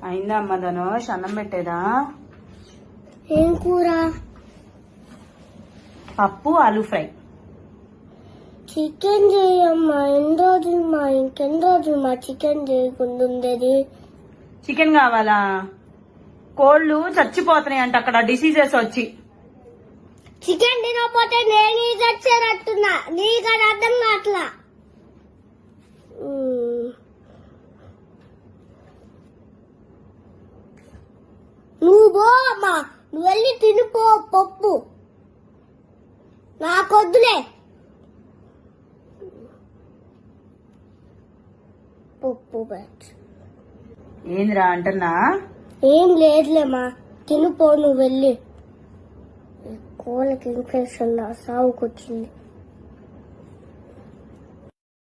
అయిందా అమ్మ ధనుష్? అన్నం పెట్టేదా? ఏం కూర? పప్పు ఆలూ ఫ్రై. చికెన్ చేయమ్మా. ఎన్ని రోజులు మా ఇంకెన్ని రోజులు మా చికెన్ చేయకుండా ఉండేది? చికెన్ కావాలా? కోళ్ళు చచ్చిపోతున్నాయి అంట అక్కడ డిసీజెస్ వచ్చి. చికెన్ తినకపోతే నేను చచ్చేటట్టున్నా. నీకు అది అర్థం కావట్లా. నువ్వు పో అమ్మా. నువ్వు వెళ్ళి తినిపో పప్పు. నాకొద్దులే పప్పు. ఏందిరా అంటున్నా? ఏం లేదులేమ్మా, తినిపో నువ్వు వెళ్ళి. కోళ్ళకి ఇన్ఫెక్షన్ సాగుకొచ్చింది.